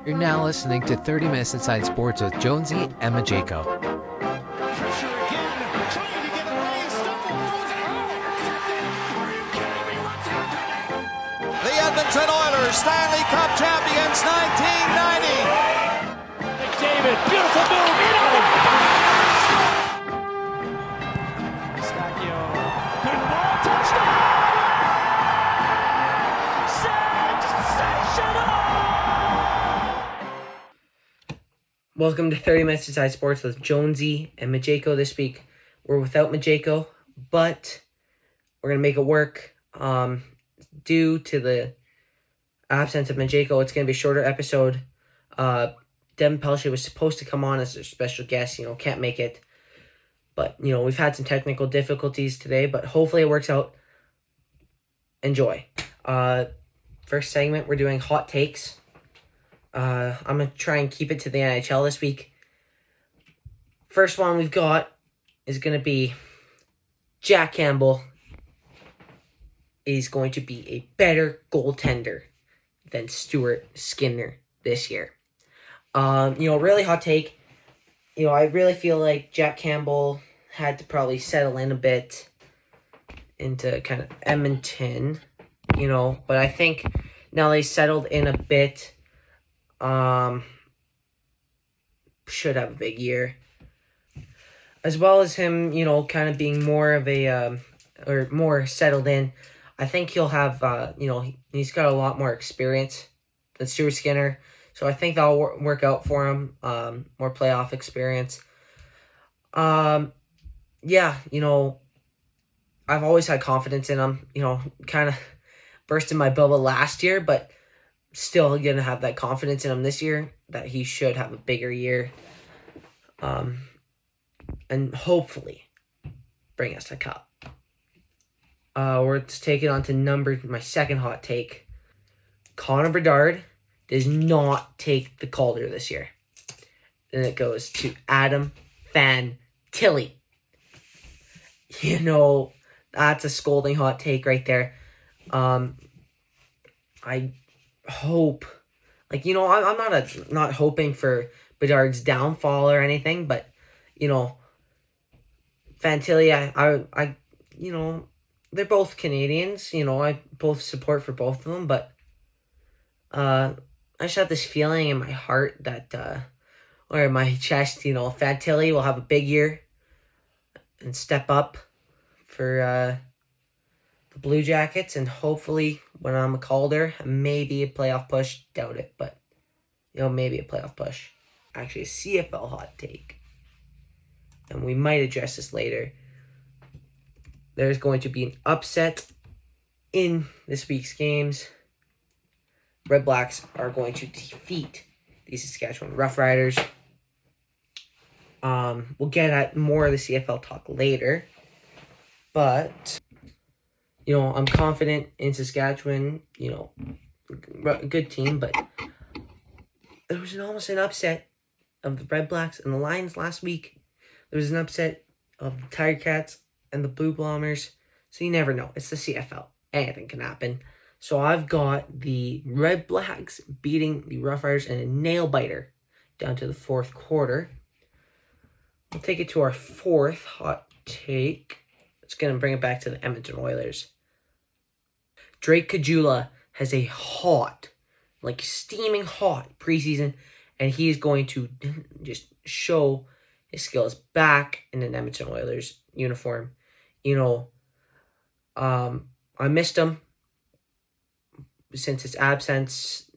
You're now listening to 30 Minutes Inside Sports with Jonesy and Majeko. Pressure again, trying to get away, stumble, throws it home. Are you kidding me? What's happening? The Edmonton Oilers Stanley Cup champions 1990. McDavid, beautiful move, in on it. Stacchio, good ball, touchdown! Sensational! Welcome to 30 Minutes Inside Sports with Jonesy and Majeko. This week, we're without Majeko, but we're going to make it work. Due to the absence of Majeko, it's going to be a shorter episode. Devin Pelche was supposed to come on as a special guest, can't make it. But, we've had some technical difficulties today, but hopefully it works out. Enjoy. First segment, we're doing hot takes. I'm going to try and keep it to the NHL this week. First one we've got is going to be Jack Campbell is going to be a better goaltender than Stuart Skinner this year. Really hot take. I really feel like Jack Campbell had to probably settle in a bit into kind of Edmonton, but I think now they settled in a bit, should have a big year. As well as him, kind of being more of a, or more settled in, I think he'll have, he's got a lot more experience than Stuart Skinner. So I think that'll work out for him, more playoff experience. I've always had confidence in him, kind of burst in my bubble last year, but still going to have that confidence in him this year that he should have a bigger year. And hopefully bring us a cup. We're taking on to my second hot take. Connor Bedard does not take the Calder this year. Then it goes to Adam Fantilli. That's a scolding hot take right there. I hope, I'm not hoping for Bedard's downfall or anything, but Fantilli, I they're both Canadians. I both support for both of them, but I just have this feeling in my heart that, or in my chest, Fantilli will have a big year and step up for the Blue Jackets, and hopefully when I'm a Calder, maybe a playoff push. Doubt it, but maybe a playoff push. Actually, a CFL hot take, and we might address this later. There's going to be an upset in this week's games. Red Blacks are going to defeat the Saskatchewan Roughriders. We'll get at more of the CFL talk later. But, I'm confident in Saskatchewan. Good team, but there was almost an upset of the Red Blacks and the Lions last week. There was an upset of the Tiger Cats and the Blue Bombers. So you never know. It's the CFL. Anything can happen. So I've got the Red Blacks beating the Rough Riders in a nail-biter down to the fourth quarter. We'll take it to our fourth hot take. It's going to bring it back to the Edmonton Oilers. Drake Caggiula has a hot, steaming hot preseason, and he is going to just show his skills back in an Edmonton Oilers uniform. I missed him since his absence,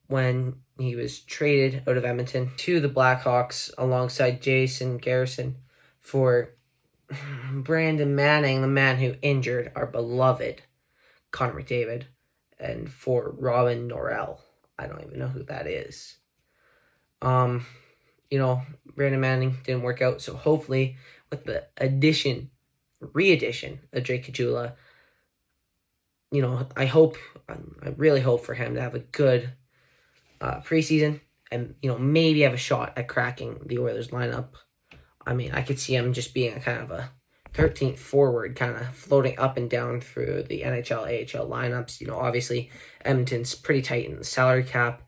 when he was traded out of Edmonton to the Blackhawks alongside Jason Garrison for Brandon Manning, the man who injured our beloved Connor McDavid, and for Robin Norrell. I don't even know who that is. Brandon Manning didn't work out, so hopefully with the re-addition of Drake Caggiula, I really hope for him to have a good preseason and, maybe have a shot at cracking the Oilers lineup. I could see him just being a kind of a 13th forward, kind of floating up and down through the NHL, AHL lineups. Obviously, Edmonton's pretty tight in the salary cap.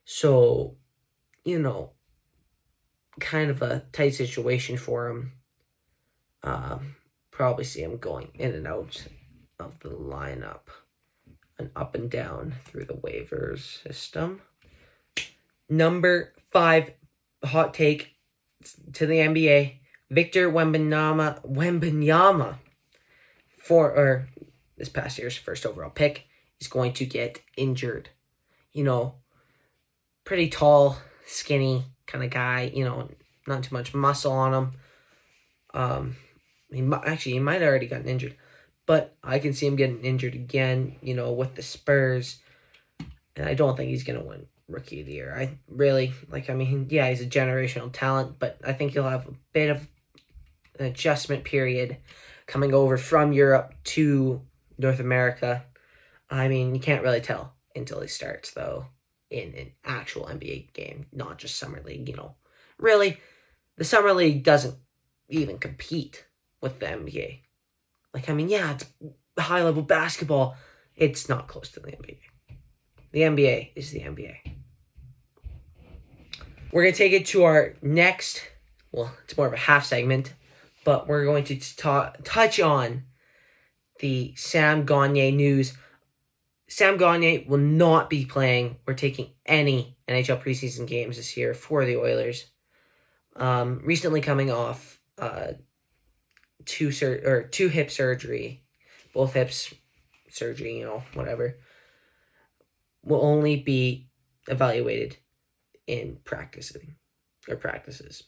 So, kind of a tight situation for him. Probably see him going in and out of the lineup and up and down through the waivers system. Number 5 hot take to the NBA. Victor Wembanyama, this past year's first overall pick, is going to get injured. Pretty tall, skinny kind of guy. Not too much muscle on him. He might have already gotten injured, but I can see him getting injured again. With the Spurs, and I don't think he's gonna win Rookie of the Year. I really he's a generational talent, but I think he'll have a bit of an adjustment period coming over from Europe to North America. You can't really tell until he starts, though, in an actual NBA game, not just Summer League. Really, the Summer League doesn't even compete with the NBA. It's high-level basketball. It's not close to the NBA. The NBA is the NBA. We're going to take it to our next, it's more of a half segment, but we're going to touch on the Sam Gagner news. Sam Gagner will not be playing or taking any NHL preseason games this year for the Oilers. Recently coming off two hip surgery, both hips surgery, whatever, will only be evaluated in practices.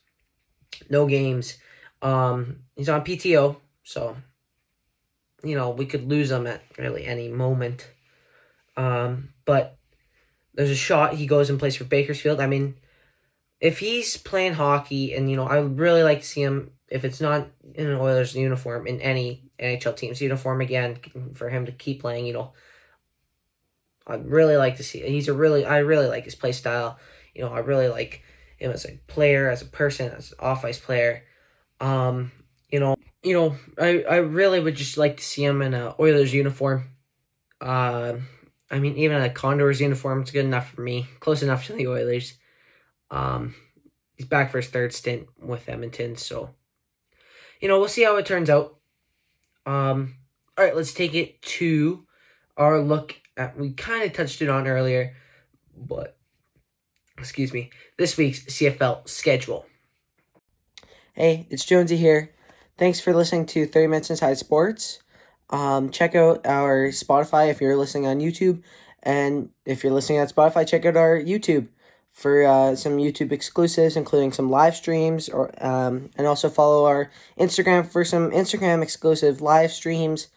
No games. He's on PTO, so we could lose him at really any moment. But there's a shot he goes and plays for Bakersfield. If he's playing hockey, and I would really like to see him, if it's not in an Oilers uniform, in any NHL team's uniform again, for him to keep playing. I'd really like to see it. I really like his play style. I really like him as a player, as a person, as an off-ice player. I really would just like to see him in a Oilers uniform. Even a Condors uniform is good enough for me. Close enough to the Oilers. He's back for his third stint with Edmonton, so we'll see how it turns out. All right, let's take it to our look at. We kind of touched it on earlier, but this week's CFL schedule. Hey, it's Jonesy here. Thanks for listening to 30 Minutes Inside Sports. Check out our Spotify if you're listening on YouTube, and if you're listening on Spotify, check out our YouTube for some YouTube exclusives, including some live streams, and also follow our Instagram for some Instagram exclusive live streams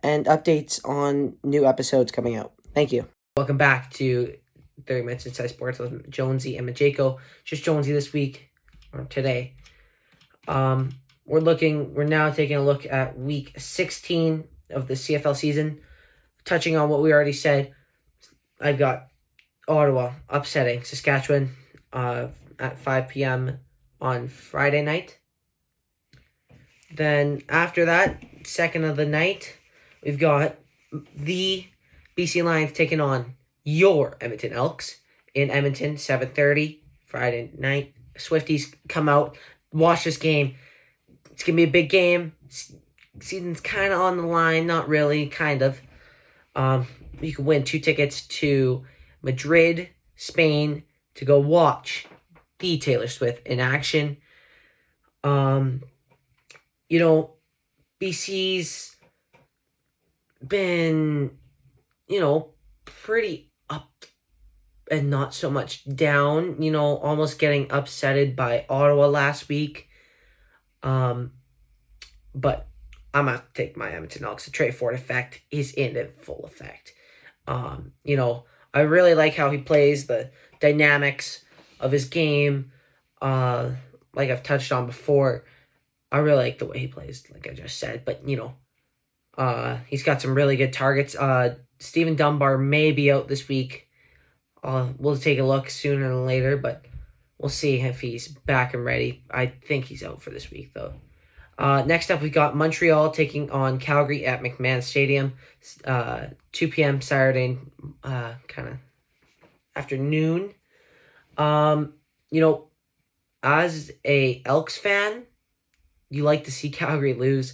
and updates on new episodes coming out. Thank you. Welcome back to 30 Minutes Inside Sports with Jonesy and Majeko. Just Jonesy this week, or today. We're now taking a look at week 16 of the CFL season. Touching on what we already said, I've got Ottawa upsetting Saskatchewan at 5 p.m. on Friday night. Then after that, second of the night, we've got the BC Lions taking on your Edmonton Elks in Edmonton, 7:30 Friday night. Swifties, come out, watch this game. It's going to be a big game. Season's kind of on the line. Not really, kind of. You can win 2 tickets to Madrid, Spain, to go watch the Taylor Swift in action. BC's been, pretty up and not so much down, almost getting upsetted by Ottawa last week. But I'm going to take my Edmonton Elks. The Trey Ford effect is in full effect. I really like how he plays, the dynamics of his game. Like I've touched on before, I really like the way he plays, like I just said. But, he's got some really good targets. Stephen Dunbar may be out this week. We'll take a look sooner than later, but we'll see if he's back and ready. I think he's out for this week, though. Next up, we got Montreal taking on Calgary at McMahon Stadium, 2 p.m. Saturday, kind of afternoon. You know, as a Elks fan, you like to see Calgary lose,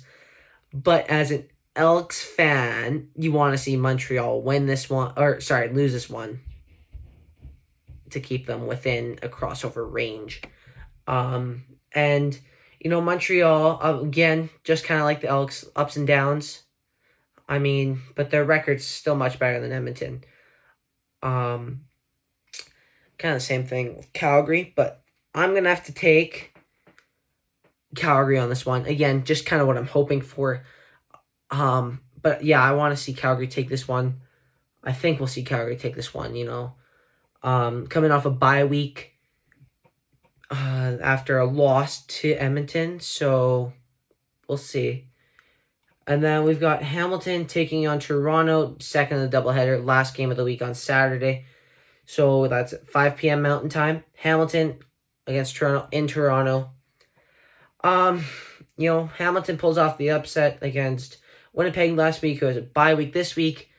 but as an Elks fan, you want to see Montreal win this one, lose this one to keep them within a crossover range. And Montreal, again, just kind of like the Elks, ups and downs. I mean, but their record's still much better than Edmonton. Kind of the same thing with Calgary, but I'm going to have to take Calgary on this one. Again, just kind of what I'm hoping for. But yeah, I want to see Calgary take this one. I think we'll see Calgary take this one, coming off a bye week after a loss to Edmonton, so we'll see. And then we've got Hamilton taking on Toronto, second of the doubleheader, last game of the week on Saturday. So that's at 5 p.m. Mountain Time. Hamilton against Toronto in Toronto. Hamilton pulls off the upset against Winnipeg last week. It was a bye week this week.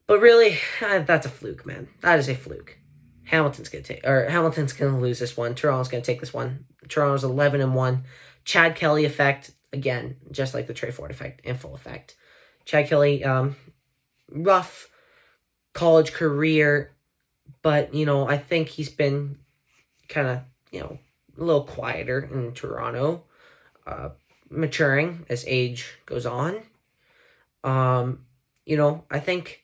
But really, that's a fluke, man. That is a fluke. Hamilton's gonna lose this one. Toronto's gonna take this one. Toronto's 11-1. Chad Kelly effect, again, just like the Trey Ford effect, in full effect. Chad Kelly, rough college career, but I think he's been kind of a little quieter in Toronto, maturing as age goes on. I think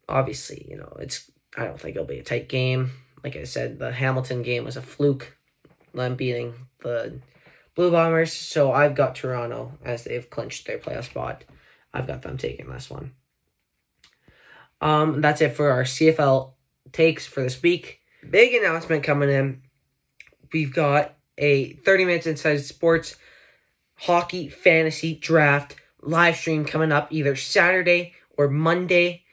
obviously I don't think it'll be a tight game. Like I said, the Hamilton game was a fluke, them beating the Blue Bombers. So I've got Toronto as they've clinched their playoff spot. I've got them taking this one. That's it for our CFL takes for this week. Big announcement coming in. We've got a 30 Minutes Inside Sports Hockey Fantasy Draft live stream coming up either Saturday or Monday,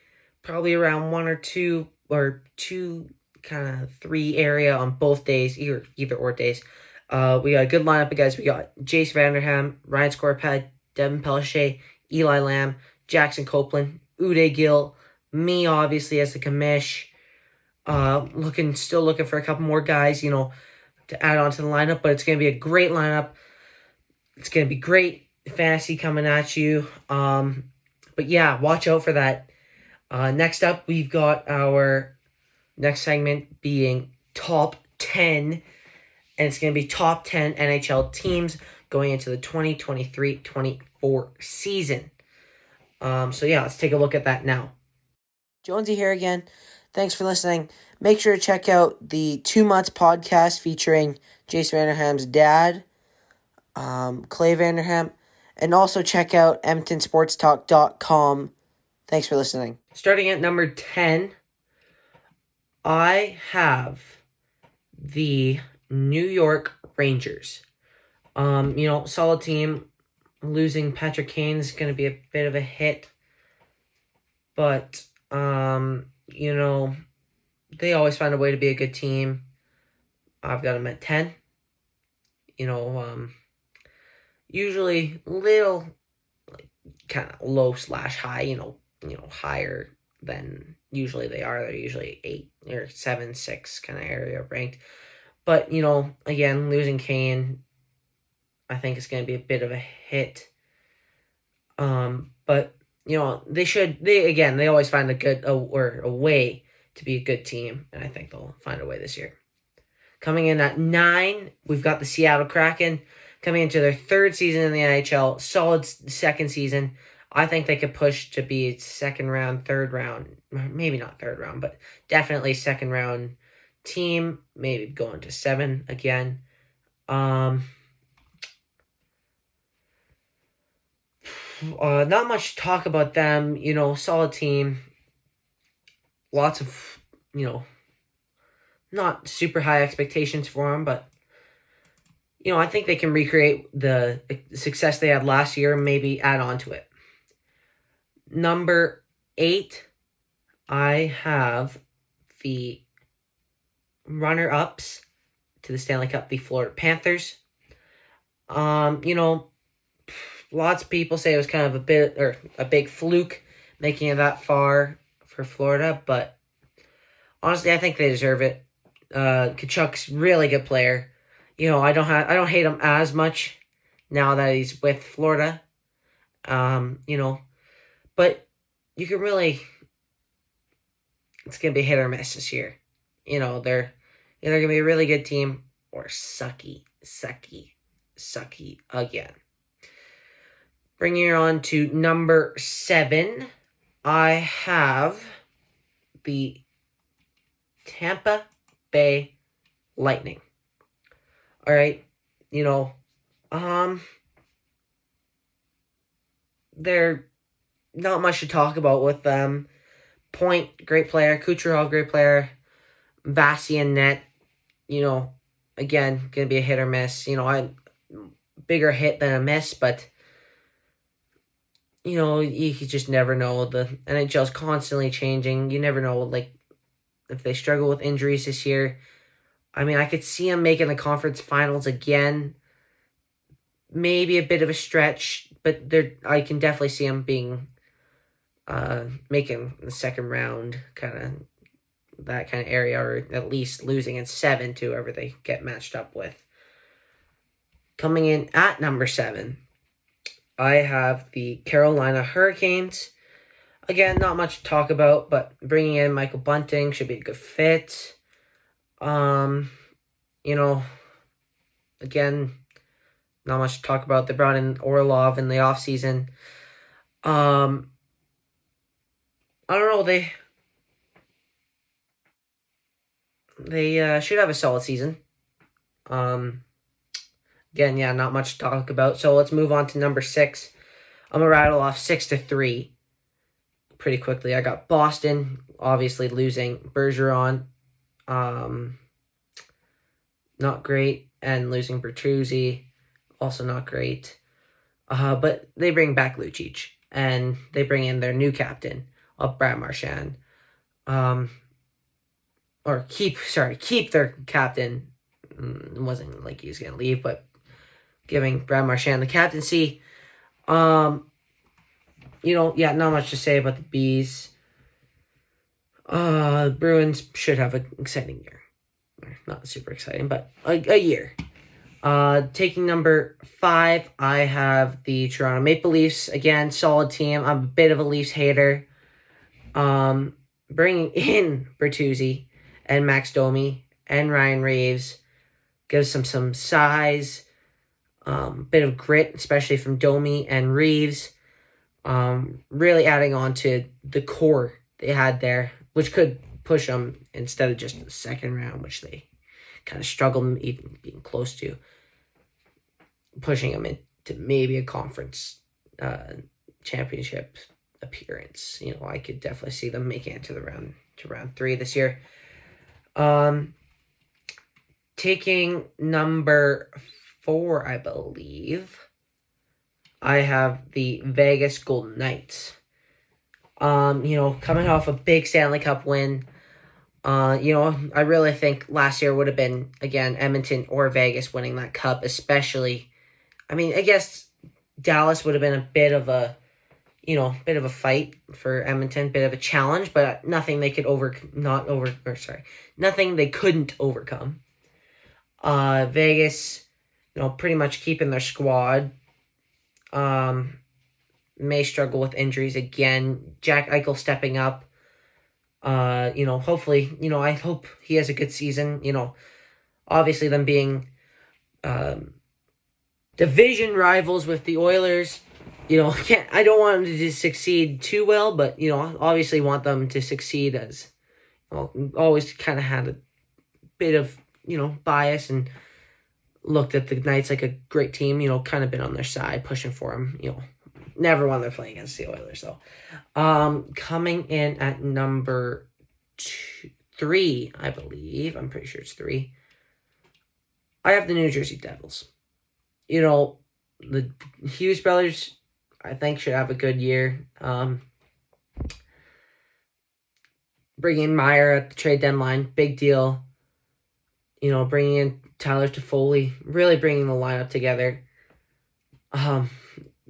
probably around 1 or 2 or 2, kind of 3 area on both days, either or days. We got a good lineup of guys. We got Jace Vanderham, Ryan Scorpad, Devin Pellichet, Eli Lamb, Jackson Copeland, Uday Gill, me obviously as the commish. Still looking for a couple more guys, to add on to the lineup, but it's going to be a great lineup. It's going to be great fantasy coming at you. But yeah, watch out for that. Next up, we've got our next segment being Top 10, and it's going to be Top 10 NHL teams going into the 2023-24 season. So yeah, let's take a look at that now. Jonesy here again. Thanks for listening. Make sure to check out the 2 Months podcast featuring Jace Vanderham's dad, Clay Vanderham, and also check out EdmontonSportsTalk.com. Thanks for listening. Starting at number 10, I have the New York Rangers. Solid team. Losing Patrick Kane is going to be a bit of a hit. But, they always find a way to be a good team. I've got them at 10. Usually little, kind of low/high, higher than usually they are. They're usually 8 or 7, 6 kind of area ranked. But, again, losing Kane, I think it's going to be a bit of a hit. But, they always find a way to be a good team, and I think they'll find a way this year. Coming in at 9, we've got the Seattle Kraken coming into their 3rd season in the NHL, solid second season. I think they could push to be second round, third round, maybe not third round, but definitely second round team, maybe going to 7 again. Not much talk about them, solid team. Lots of, not super high expectations for them, but, I think they can recreate the success they had last year and maybe add on to it. Number 8, I have the runner-ups to the Stanley Cup, the Florida Panthers. You know, lots of people say it was kind of a big fluke making it that far for Florida, but honestly, I think they deserve it. Kachuk's really good player. You know, I don't hate him as much now that he's with Florida. You know, but you can really, it's gonna be hit or miss this year. You know, they're either gonna be a really good team or sucky again. Bringing it on to number 7, I have the Tampa Bay Lightning. All right, you know, they're not much to talk about with them. Point, great player. Kucherov, great player. Vasian net, you know, again, gonna be a hit or miss. You know, I bigger hit than a miss, but you know, you just never know. The NHL's constantly changing. You never know, like, if they struggle with injuries this year. I mean, I could see them making the conference finals again. Maybe a bit of a stretch, but I can definitely see them being making the second round, kind of that kind of area, or at least losing in 7 to whoever they get matched up with. Coming in at number 7, I have the Carolina Hurricanes. Again, not much to talk about, but bringing in Michael Bunting should be a good fit. You know, again, not much to talk about. They brought in Orlov in the offseason. I don't know. They should have a solid season. Again, yeah, not much to talk about. So let's move on to number 6. I'm gonna rattle off 6-3 pretty quickly. I got Boston, obviously losing Bergeron, not great, and losing Bertuzzi, also not great. But they bring back Lucic, and they bring in their new captain of Brad Marchand. Keep their captain. It wasn't like he was gonna leave, but giving Brad Marchand the captaincy. You know, yeah, not much to say about the Bees. Bruins should have an exciting year. Not super exciting, but a year. Taking number 5, I have the Toronto Maple Leafs. Again, solid team. I'm a bit of a Leafs hater. Bringing in Bertuzzi and Max Domi and Ryan Reeves gives them some size, bit of grit, especially from Domi and Reeves. Really adding on to the core they had there, which could push them instead of just the second round, which they kind of struggled even being close to, pushing them into maybe a conference championship appearance. You know, I could definitely see them making it to round 3 this year. Taking number 4, I believe, I have the Vegas Golden Knights. You know, coming off a big Stanley Cup win. You know, I really think last year would have been, again, Edmonton or Vegas winning that cup, especially. I mean, I guess Dallas would have been a bit of a fight for Edmonton, bit of a challenge, but nothing they could nothing they couldn't overcome. Vegas, you know, pretty much keeping their squad. May struggle with injuries again. Jack Eichel stepping up. You know, hopefully, you know, I hope he has a good season. You know, obviously them being division rivals with the Oilers. You know, I don't want them to succeed too well, but, you know, obviously want them to succeed, as, well, always kind of had a bit of, you know, bias and looked at the Knights like a great team, you know, kind of been on their side, pushing for them, you know. Never won their playing against the Oilers, though. Coming in at number 3, I believe. I'm pretty sure it's 3. I have the New Jersey Devils. You know, the Hughes brothers, I think, should have a good year. Bringing Meyer at the trade deadline, big deal. You know, bringing in Tyler Toffoli, really bringing the lineup together.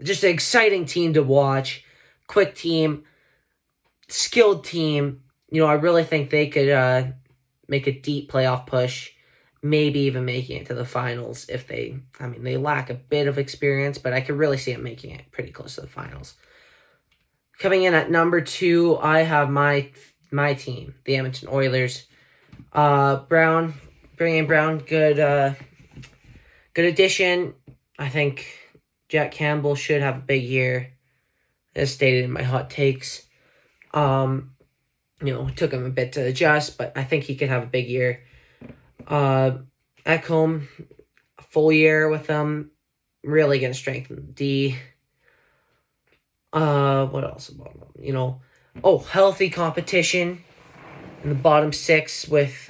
Just an exciting team to watch. Quick team, skilled team. I really think they could make a deep playoff push. Maybe even making it to the finals if they lack a bit of experience, but I could really see them making it pretty close to the finals. Coming in at number 2, I have my team, the Edmonton Oilers. Bringing in Brown, good addition. I think Jack Campbell should have a big year, as stated in my hot takes. It took him a bit to adjust, but I think he could have a big year. Ekholm, a full year with them, really going to strengthen the D. What else about them? Healthy competition in the bottom 6 with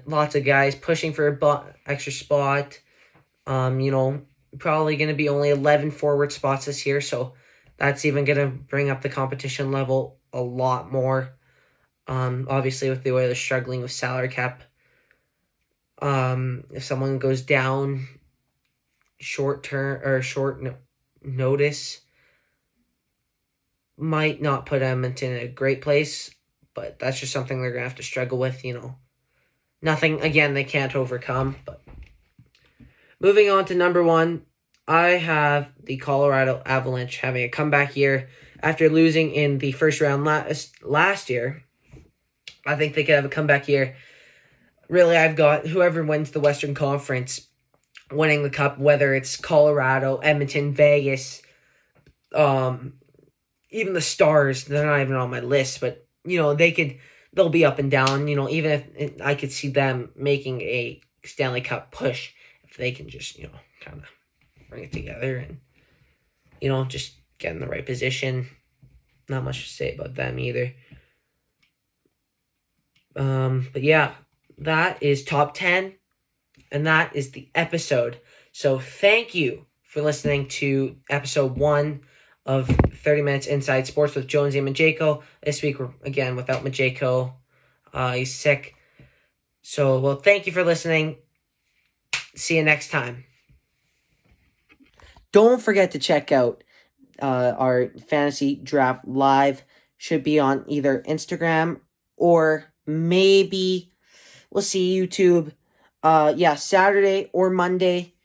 lots of guys pushing for a extra spot. Probably going to be only 11 forward spots this year, so that's even going to bring up the competition level a lot more. Obviously, with the Oilers struggling with salary cap. If someone goes down short notice, might not put Edmonton in a great place, but that's just something they're going to have to struggle with, Nothing, again, they can't overcome. But moving on to number 1, I have the Colorado Avalanche having a comeback year after losing in the first round last year. I think they could have a comeback year. Really, I've got whoever wins the Western Conference winning the Cup, whether it's Colorado, Edmonton, Vegas, even the Stars. They're not even on my list, but, they'll be up and down. Even if I could see them making a Stanley Cup push if they can just, kind of bring it together and, just get in the right position. Not much to say about them either. But yeah, that is top 10, and that is the episode. So thank you for listening to episode 1 of 30 Minutes Inside Sports with Jonesy and Majeko. This week, we're again without Majeko. He's sick. So, thank you for listening. See you next time. Don't forget to check out our Fantasy Draft Live. Should be on either Instagram or maybe we'll see YouTube. Saturday or Monday,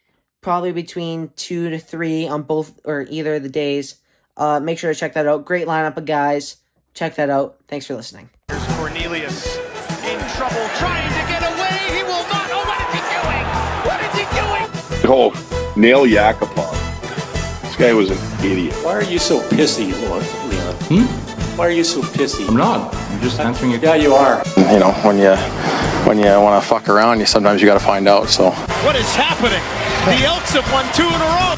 probably between 2 to 3 on both or either of the days. Make sure to check that out. Great lineup of guys. Check that out. Thanks for listening. Here's Cornelius in trouble, trying to get away. He will not. Oh, what is he doing? What is he doing? Oh, Nail Yakupov. This guy was an idiot. Why are you so pissy, Leon? Why are you so pissy? I'm not. I'm just answering your... Yeah, you are. When you want to fuck around, sometimes you got to find out. So what is happening? The Elks have won 2 in a row.